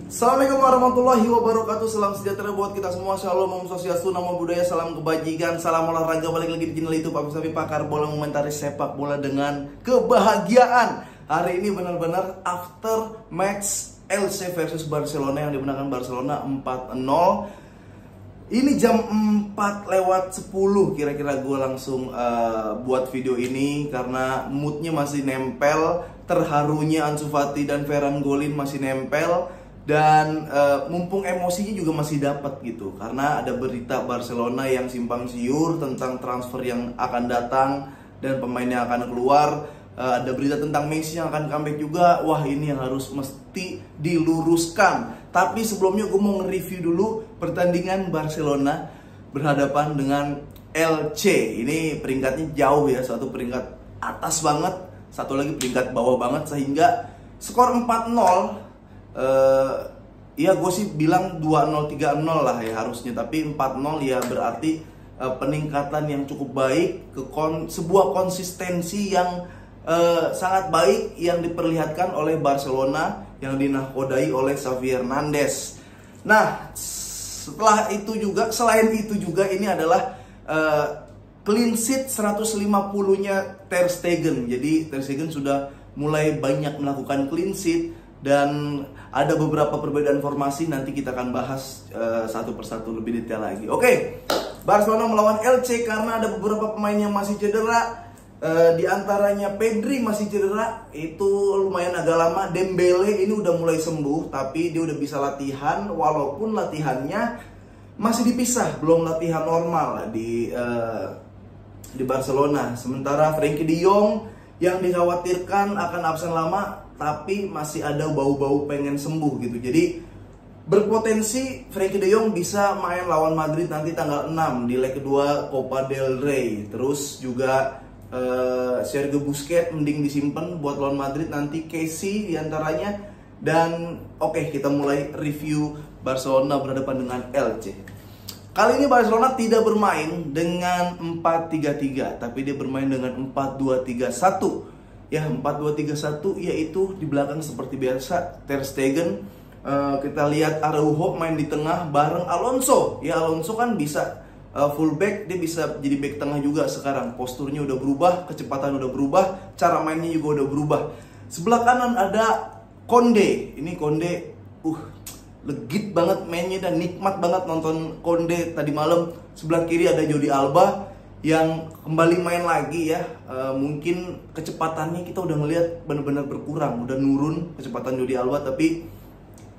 Assalamualaikum warahmatullahi wabarakatuh. Salam sejahtera buat kita semua. Shalom, Om Swastiastu, Namo Buddhaya, salam kebajikan, salam olahraga. Balik lagi di channel YouTube Pak Safi, pakar bola mengomentari sepak bola dengan kebahagiaan. Hari ini benar-benar after match LC versus Barcelona yang dimenangkan Barcelona 4-0. Ini jam 4:10 kira-kira gue langsung buat video ini karena moodnya masih nempel, terharunya Ansu Fati dan Ferran Golin masih nempel. Dan mumpung emosinya juga masih dapat gitu, karena ada berita Barcelona yang simpang siur tentang transfer yang akan datang dan pemain yang akan keluar. Ada berita tentang Messi yang akan comeback juga. Wah, ini yang harus mesti diluruskan. Tapi sebelumnya gue mau nge-review dulu pertandingan Barcelona berhadapan dengan LC. Ini peringkatnya jauh ya, satu peringkat atas banget, satu lagi peringkat bawah banget, sehingga skor 4-0. Ya gue sih bilang 2-0, 3-0 lah ya harusnya, tapi 4-0 ya berarti peningkatan yang cukup baik, sebuah konsistensi yang sangat baik yang diperlihatkan oleh Barcelona yang dinahkodai oleh Xavi Hernandez. Nah, selain itu juga ini adalah clean sheet 150-nya Ter Stegen. Jadi Ter Stegen sudah mulai banyak melakukan clean sheet. Dan ada beberapa perbedaan formasi, nanti kita akan bahas satu persatu lebih detail lagi. Oke, Barcelona melawan LC karena ada beberapa pemain yang masih cedera. Di antaranya Pedri masih cedera, itu lumayan agak lama. Dembele ini udah mulai sembuh, tapi dia udah bisa latihan, walaupun latihannya masih dipisah, belum latihan normal di Barcelona. Sementara Frenkie de Jong yang dikhawatirkan akan absen lama, tapi masih ada bau-bau pengen sembuh gitu. Jadi berpotensi Frenkie de Jong bisa main lawan Madrid nanti tanggal 6 di leg kedua Copa del Rey. Terus juga Sergio Busquets mending disimpan buat lawan Madrid nanti, Casey diantaranya. Dan oke, kita mulai review Barcelona berhadapan dengan LC. Kali ini Barcelona tidak bermain dengan 4-3-3, tapi dia bermain dengan 4-2-3-1. Ya, 4-2-3-1 yaitu di belakang seperti biasa Ter Stegen. Kita lihat Araujo main di tengah bareng Alonso. Ya, Alonso kan bisa fullback, dia bisa jadi back tengah juga sekarang. Posturnya udah berubah, kecepatan udah berubah, cara mainnya juga udah berubah. Sebelah kanan ada Konde. Ini Konde legit banget mainnya dan nikmat banget nonton Konde tadi malam. Sebelah kiri ada Jordi Alba yang kembali main lagi ya. Mungkin kecepatannya kita udah ngelihat benar-benar berkurang, udah nurun kecepatan Jordi Alba, tapi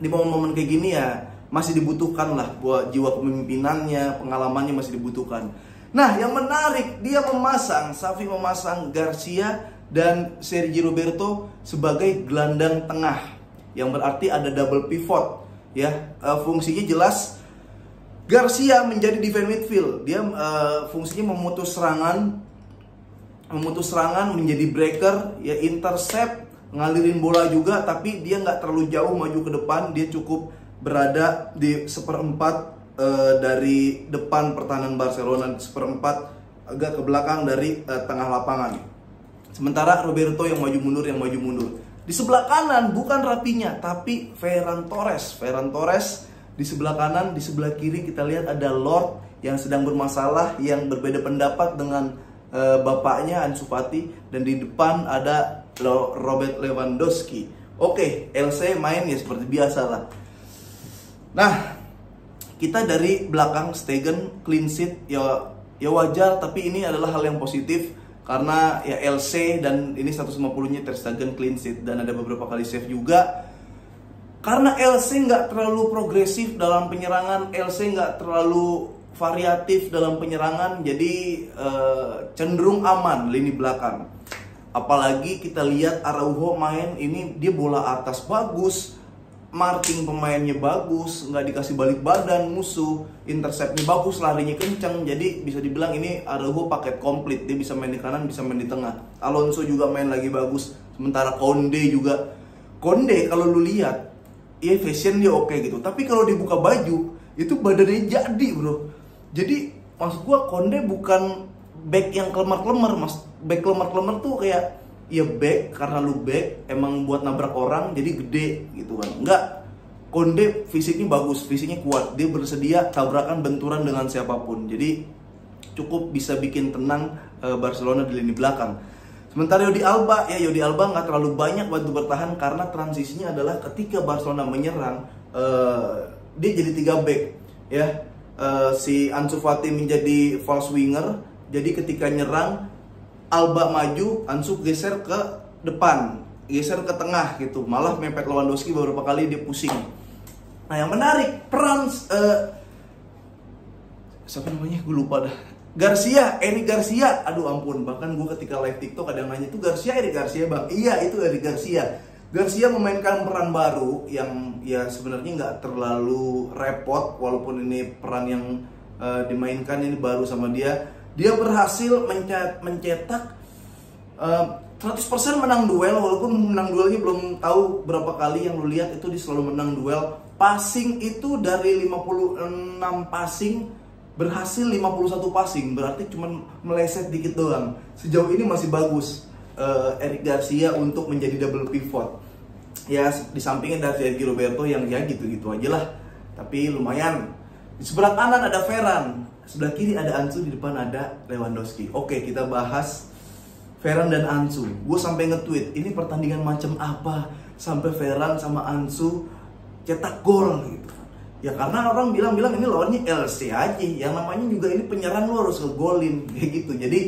di momen-momen kayak gini ya masih dibutuhkan lah buat jiwa kepemimpinannya, pengalamannya masih dibutuhkan. Nah, yang menarik, Xavi memasang Garcia dan Sergio Roberto sebagai gelandang tengah, yang berarti ada double pivot ya. Fungsinya jelas, Garcia menjadi defense midfield. Dia fungsinya memutus serangan menjadi breaker, ya intercept, ngalirin bola juga, tapi dia nggak terlalu jauh maju ke depan. Dia cukup berada di seperempat dari depan pertahanan Barcelona, seperempat agak ke belakang dari tengah lapangan. Sementara Roberto yang maju mundur. Di sebelah kanan bukan Rapinya, tapi Ferran Torres. Di sebelah kanan, di sebelah kiri kita lihat ada Lord yang sedang bermasalah, yang berbeda pendapat dengan bapaknya Ansu Fati. Dan di depan ada Robert Lewandowski. Oke, LC main ya seperti biasa lah. Nah, kita dari belakang Stegen clean sheet ya wajar, tapi ini adalah hal yang positif karena ya LC dan ini 150-nya Ter Stegen clean sheet dan ada beberapa kali save juga. Karena LC nggak terlalu progresif dalam penyerangan, LC nggak terlalu variatif dalam penyerangan, jadi cenderung aman lini belakang. Apalagi kita lihat Araujo main, ini dia bola atas bagus, marking pemainnya bagus, nggak dikasih balik badan musuh, interceptnya bagus, larinya kenceng. Jadi bisa dibilang ini Araujo paket komplit, dia bisa main di kanan, bisa main di tengah. Alonso juga main lagi bagus, sementara Konde kalau lu lihat, ya fashion dia oke gitu, tapi kalau dibuka baju itu badannya jadi bro. Jadi maksud gua Konde bukan back yang kelemar-kelemar, back kelemar-kelemar tuh kayak ya back karena lu back emang buat nabrak orang jadi gede gitu kan. Enggak, Konde fisiknya bagus, fisiknya kuat, dia bersedia tabrakan benturan dengan siapapun. Jadi cukup bisa bikin tenang Barcelona di lini belakang. Sementara Jordi Alba nggak terlalu banyak bantu bertahan karena transisinya adalah ketika Barcelona menyerang, dia jadi 3 back ya. Si Ansu Fati menjadi false winger, jadi ketika nyerang Alba maju, Ansu geser ke depan, geser ke tengah gitu, malah mepet Lewandowski beberapa kali, dia pusing. Nah yang menarik peran siapa namanya, gue lupa dah, Eric Garcia, aduh ampun, bahkan gue ketika live TikTok ada yang nanya itu Eric Garcia bang, iya itu Eric Garcia. Garcia memainkan peran baru yang ya sebenarnya nggak terlalu repot, walaupun ini peran yang dimainkan ini baru sama dia. Dia berhasil mencetak 100% menang duel, walaupun menang duelnya belum tahu berapa kali, yang lu lihat itu dia selalu menang duel. Passing itu dari 56 passing berhasil 51 passing, berarti cuma meleset dikit doang. Sejauh ini masih bagus Eric Garcia untuk menjadi double pivot. Ya di sampingnya ada Sergio Roberto yang ya gitu-gitu aja lah, tapi lumayan. Di sebelah kanan ada Ferran, sebelah kiri ada Ansu, di depan ada Lewandowski. Oke, kita bahas Ferran dan Ansu. Gue sampai nge-tweet, ini pertandingan macam apa sampai Ferran sama Ansu cetak gol gitu. Ya karena orang bilang ini lawannya LC aja, yang namanya juga ini penyerang, lo harus ngegolin kayak gitu. Jadi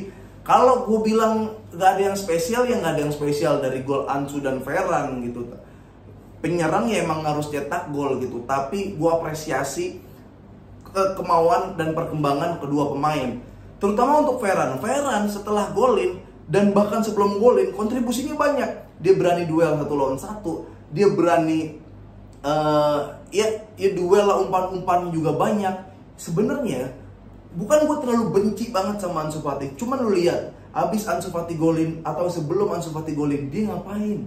kalau gue bilang gak ada yang spesial, ya gak ada yang spesial dari gol Ansu dan Ferran gitu. Penyerang ya emang harus cetak gol gitu, tapi gue apresiasi kemauan dan perkembangan kedua pemain, terutama untuk Ferran setelah golin dan bahkan sebelum golin kontribusinya banyak. Dia berani duel 1 lawan 1, dia berani ya duel lah, umpan-umpan juga banyak. Sebenarnya bukan gue terlalu benci banget sama Ansu Fati, cuman lu lihat abis Ansu Fati golin atau sebelum Ansu Fati golin dia ngapain?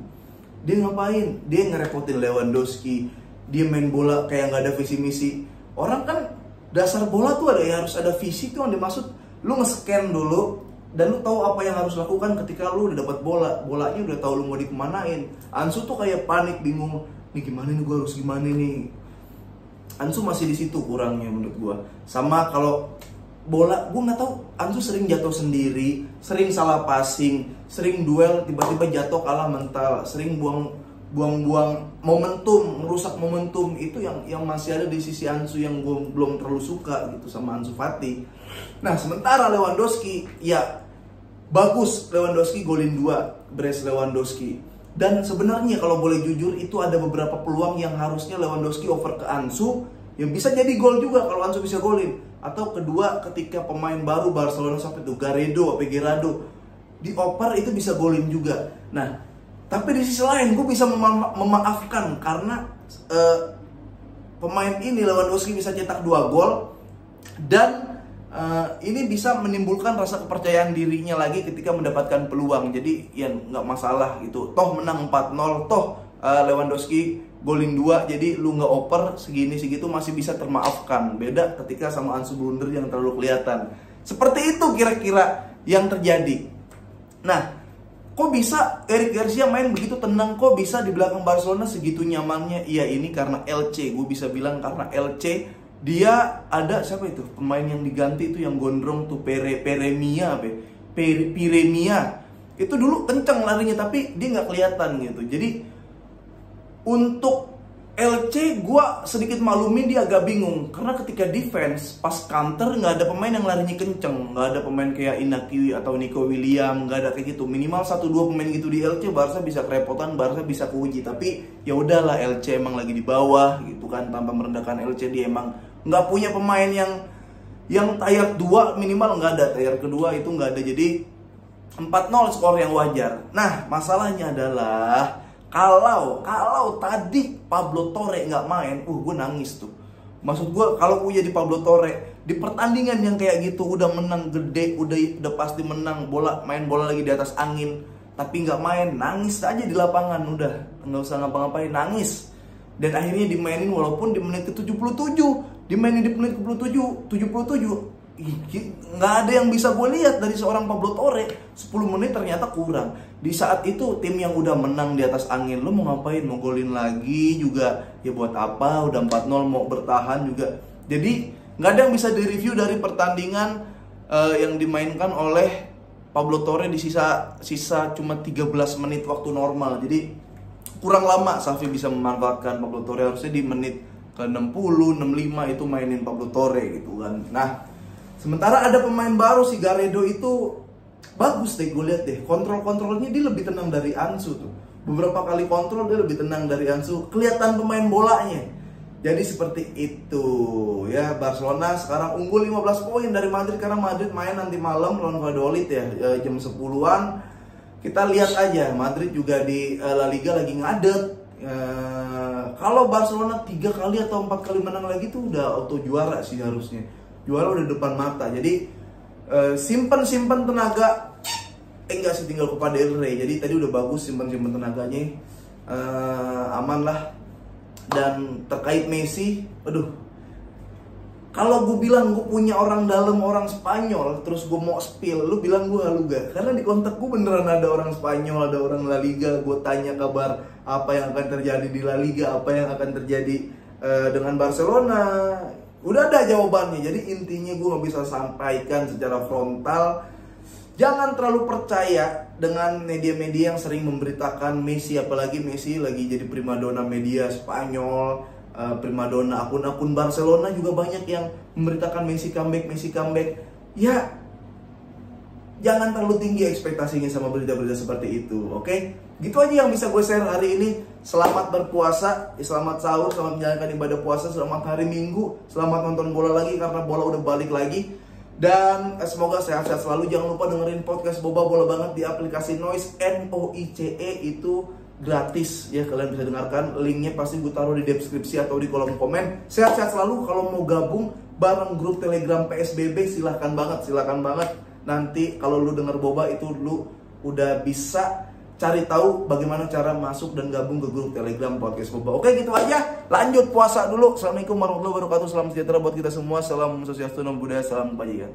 Dia ngerepotin Lewandowski, dia main bola kayak nggak ada visi misi. Orang kan dasar bola tuh harus ada visi tuh yang dimaksud. Lu nge-scan dulu dan lu tahu apa yang harus lakukan ketika lu udah dapat bolanya udah tahu lu mau dikemanain. Ansu tuh kayak panik, bingung, nih gimana nih, gue harus gimana nih. Ansu masih di situ kurangnya menurut gue. Sama kalau bola, gue nggak tahu, Ansu sering jatuh sendiri, sering salah passing, sering duel tiba-tiba jatuh kalah mental, sering buang-buang momentum, merusak momentum. Itu yang masih ada di sisi Ansu yang gue belum terlalu suka gitu sama Ansu Fati. Nah sementara Lewandowski, ya bagus Lewandowski golin 2, brace Lewandowski. Dan sebenarnya kalau boleh jujur itu ada beberapa peluang yang harusnya Lewandowski over ke Ansu, yang bisa jadi gol juga kalau Ansu bisa golin. Atau kedua ketika pemain baru Barcelona sampai itu Gerrard dioper, itu bisa golin juga. Nah tapi di sisi lain gue bisa memaafkan karena pemain ini Lewandowski bisa cetak 2 gol dan ini bisa menimbulkan rasa kepercayaan dirinya lagi ketika mendapatkan peluang. Jadi ya nggak masalah gitu, toh menang 4-0, toh Lewandowski golin 2, jadi lu nggak oper segitu masih bisa termaafkan. Beda ketika sama Ansu blunder yang terlalu kelihatan. Seperti itu kira-kira yang terjadi. Nah, kok bisa Eric Garcia main begitu tenang? Kok bisa di belakang Barcelona segitu nyamannya? Iya, ini karena LC. Gue bisa bilang karena LC. Dia ada siapa itu? Pemain yang diganti itu yang gondrong tuh, Piremia. Itu dulu kenceng larinya tapi dia nggak kelihatan gitu. Jadi untuk LC gue sedikit maklumin dia agak bingung karena ketika defense pas counter nggak ada pemain yang larinya kenceng, nggak ada pemain kayak Inaki atau Nico William, nggak ada kayak gitu. Minimal 1-2 pemain gitu di LC, Barca bisa kerepotan, Barca bisa keuji. Tapi ya udahlah, LC emang lagi di bawah gitu kan, tanpa merendahkan LC, dia emang nggak punya pemain yang tier 2 minimal, nggak ada. Tier kedua itu nggak ada, jadi 4-0 skor yang wajar. Nah masalahnya adalah Kalau tadi Pablo Torre nggak main, gue nangis tuh. Maksud gue kalau gue jadi Pablo Torre di pertandingan yang kayak gitu, udah menang gede, udah pasti menang, main bola lagi di atas angin, tapi nggak main, nangis aja di lapangan, udah nggak usah ngapa-ngapain, nangis. Dan akhirnya dimainin walaupun di menit ke-77, dimainin di menit ke-77, nggak ada yang bisa gue lihat dari seorang Pablo Torre. 10 menit ternyata kurang. Di saat itu tim yang udah menang di atas angin, lu mau ngapain? Mau golin lagi juga ya buat apa? Udah 4-0 mau bertahan juga. Jadi nggak ada yang bisa direview dari pertandingan yang dimainkan oleh Pablo Torre di sisa cuma 13 menit waktu normal. Jadi kurang lama Xavi bisa memanfaatkan Pablo Torre. Harusnya di menit ke 60, 65 itu mainin Pablo Torre gitu kan. Nah, sementara ada pemain baru si Garredo itu bagus deh, gue lihat deh. Kontrolnya dia lebih tenang dari Ansu tuh. Beberapa kali kontrol dia lebih tenang dari Ansu. Kelihatan pemain bolanya. Jadi seperti itu ya. Barcelona sekarang unggul 15 poin dari Madrid karena Madrid main nanti malam lawan Valladolid ya, jam 10-an. Kita lihat aja, Madrid juga di La Liga lagi ngadet. Kalau Barcelona 3 kali atau 4 kali menang lagi tuh udah auto juara sih harusnya. Juara udah depan mata. Jadi simpan tenaga. Enggak sih, tinggal kepada Del Rey. Jadi tadi udah bagus simpan tenaganya. Aman lah. Dan terkait Messi, kalau gue bilang gue punya orang dalam, orang Spanyol, terus gue mau spill, lu bilang gue halu gak? Karena di kontak gue beneran ada orang Spanyol, ada orang La Liga. Gue tanya kabar apa yang akan terjadi di La Liga, apa yang akan terjadi dengan Barcelona. Udah ada jawabannya. Jadi intinya gue gak bisa sampaikan secara frontal. Jangan terlalu percaya dengan media-media yang sering memberitakan Messi, apalagi Messi lagi jadi primadona media Spanyol, primadona akun-akun Barcelona juga banyak yang memberitakan Messi comeback. Ya, jangan terlalu tinggi ekspektasinya sama berita-berita seperti itu, oke? Gitu aja yang bisa gue share hari ini. Selamat berpuasa, selamat sahur, selamat menjalankan ibadah puasa, selamat hari Minggu, selamat nonton bola lagi karena bola udah balik lagi. Dan semoga sehat-sehat selalu. Jangan lupa dengerin podcast Boba Bola Banget di aplikasi Noise, NOICE, itu gratis ya, kalian bisa dengarkan. Linknya pasti gue taruh di deskripsi atau di kolom komen. Sehat-sehat selalu. Kalau mau gabung bareng grup Telegram PSBB silahkan banget. Nanti kalau lu denger Boba itu lu udah bisa cari tahu bagaimana cara masuk dan gabung ke grup Telegram Podcast Boba. Oke, gitu aja. Lanjut puasa dulu. Assalamualaikum warahmatullahi wabarakatuh. Salam sejahtera buat kita semua. Salam swastiastu, namo buddhaya, salam kebajikan.